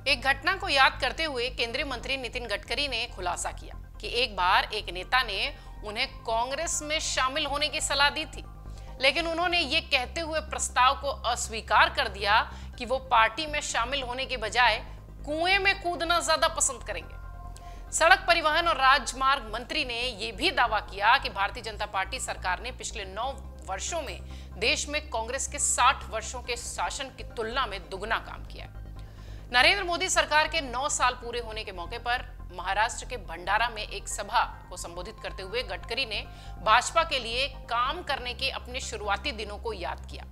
एक घटना को याद करते हुए केंद्रीय मंत्री नितिन गडकरी ने खुलासा किया कि एक बार एक नेता ने उन्हें कांग्रेस में शामिल होने की सलाह दी थी, लेकिन उन्होंने ये कहते हुए प्रस्ताव को अस्वीकार कर दिया कि वो पार्टी में शामिल होने के बजाय कुएं में कूदना ज्यादा पसंद करेंगे। सड़क परिवहन और राजमार्ग मंत्री ने यह भी दावा किया कि भारतीय जनता पार्टी सरकार ने पिछले 9 वर्षों में देश में कांग्रेस के 60 वर्षों के शासन की तुलना में दुगना काम किया है। नरेंद्र मोदी सरकार के 9 साल पूरे होने के मौके पर महाराष्ट्र के भंडारा में एक सभा को संबोधित करते हुए गडकरी ने भाजपा के लिए काम करने के अपने शुरुआती दिनों को याद किया,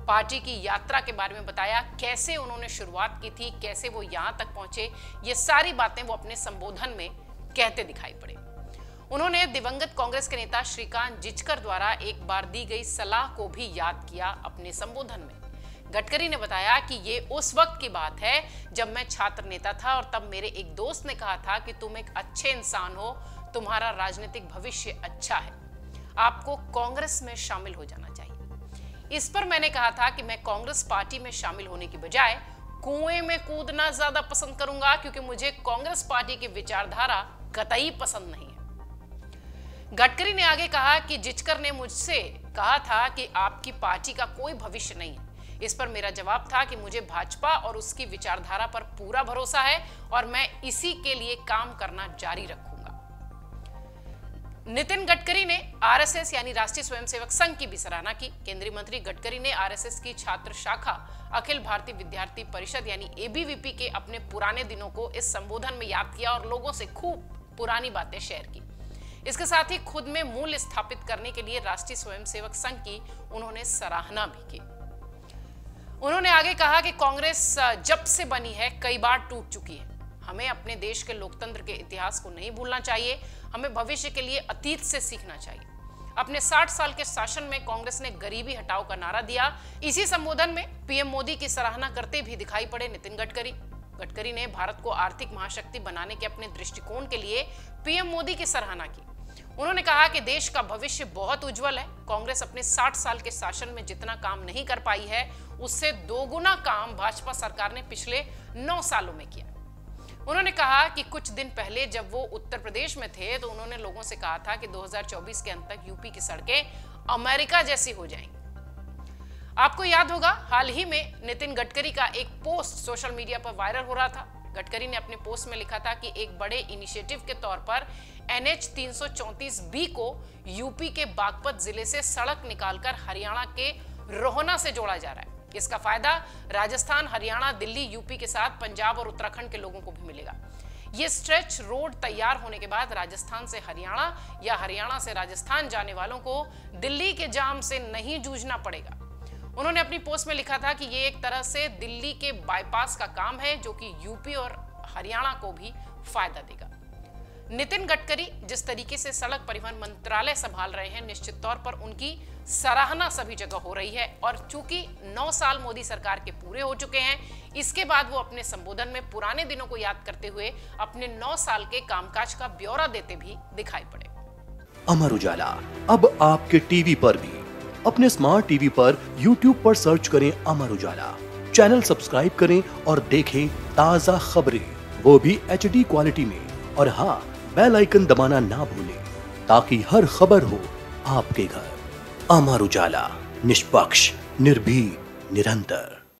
पार्टी की यात्रा के बारे में बताया, कैसे उन्होंने शुरुआत की थी, कैसे वो यहां तक पहुंचे। ये सारी बातें वो अपने संबोधन में कहते दिखाई पड़े। उन्होंने दिवंगत कांग्रेस के नेता श्रीकांत जिचकर द्वारा एक बार दी गई सलाह को भी याद किया अपने संबोधन में। गडकरी ने बताया कि ये उस वक्त की बात है जब मैं छात्र नेता था और तब मेरे एक दोस्त ने कहा था कि तुम एक अच्छे इंसान हो, तुम्हारा राजनीतिक भविष्य अच्छा है, आपको कांग्रेस में शामिल हो जाना चाहिए। इस पर मैंने कहा था कि मैं कांग्रेस पार्टी में शामिल होने की बजाय कुएं में कूदना ज्यादा पसंद करूंगा, क्योंकि मुझे कांग्रेस पार्टी की विचारधारा कतई पसंद नहीं है। गडकरी ने आगे कहा कि जिचकर ने मुझसे कहा था कि आपकी पार्टी का कोई भविष्य नहीं है। इस पर मेरा जवाब था कि मुझे भाजपा और उसकी विचारधारा पर पूरा भरोसा है और मैं इसी के लिए काम करना जारी रखूंगा। नितिन गडकरी ने आरएसएस यानी राष्ट्रीय स्वयंसेवक संघ की भी सराहना की। केंद्रीय मंत्री गडकरी ने आरएसएस की छात्र शाखा अखिल भारतीय विद्यार्थी परिषद यानी एबीवीपी के अपने पुराने दिनों को इस संबोधन में याद किया और लोगों से खूब पुरानी बातें शेयर की। इसके साथ ही खुद में मूल्य स्थापित करने के लिए राष्ट्रीय स्वयंसेवक संघ की उन्होंने सराहना भी की। उन्होंने आगे कहा कि कांग्रेस जब से बनी है कई बार टूट चुकी है। हमें अपने देश के लोकतंत्र के इतिहास को नहीं भूलना चाहिए, हमें भविष्य के लिए अतीत से सीखना चाहिए। अपने 60 साल के शासन में कांग्रेस ने गरीबी हटाओ का नारा दिया। इसी संबोधन में पीएम मोदी की सराहना करते भी दिखाई पड़े नितिन गडकरी। गडकरी ने भारत को आर्थिक महाशक्ति बनाने के अपने दृष्टिकोण के लिए पीएम मोदी की सराहना की। उन्होंने कहा कि देश का भविष्य बहुत उज्जवल है। कांग्रेस अपने 60 साल के शासन में जितना काम नहीं कर पाई है, उससे दोगुना काम भाजपा सरकार ने पिछले 9 सालों में किया। उन्होंने कहा कि कुछ दिन पहले जब वो उत्तर प्रदेश में थे तो उन्होंने लोगों से कहा था कि 2024 के अंत तक यूपी की सड़कें अमेरिका जैसी हो जाएंगी। आपको याद होगा, हाल ही में नितिन गडकरी का एक पोस्ट सोशल मीडिया पर वायरल हो रहा था। गडकरी ने अपने पोस्ट में लिखा था कि एक बड़े इनिशिएटिव के तौर पर NH 334B को यूपी के बागपत जिले से सड़क निकालकर हरियाणा के रोहना से जोड़ा जा रहा है। इसका फायदा राजस्थान, हरियाणा, दिल्ली, यूपी के साथ पंजाब और उत्तराखंड के लोगों को भी मिलेगा। ये स्ट्रेच रोड तैयार होने के बाद राजस्थान से हरियाणा या हरियाणा से राजस्थान जाने वालों को दिल्ली के जाम से नहीं जूझना पड़ेगा। उन्होंने अपनी पोस्ट में लिखा था कि ये एक तरह से दिल्ली के बाईपास का काम है, जो कि यूपी और हरियाणा को भी फायदा देगा। नितिन गडकरी जिस तरीके से सड़क परिवहन मंत्रालय संभाल रहे हैं, निश्चित तौर पर उनकी सराहना सभी जगह हो रही है। और चूंकि 9 साल मोदी सरकार के पूरे हो चुके हैं, इसके बाद वो अपने संबोधन में पुराने दिनों को याद करते हुए अपने 9 साल के कामकाज का ब्यौरा देते भी दिखाई पड़े। अमर उजाला अब आपके टीवी पर भी। अपने स्मार्ट टीवी पर YouTube पर सर्च करें अमर उजाला, चैनल सब्सक्राइब करें और देखें ताजा खबरें, वो भी HD क्वालिटी में। और हाँ, बेल आइकन दबाना ना भूलें ताकि हर खबर हो आपके घर। अमर उजाला, निष्पक्ष, निर्भीक, निरंतर।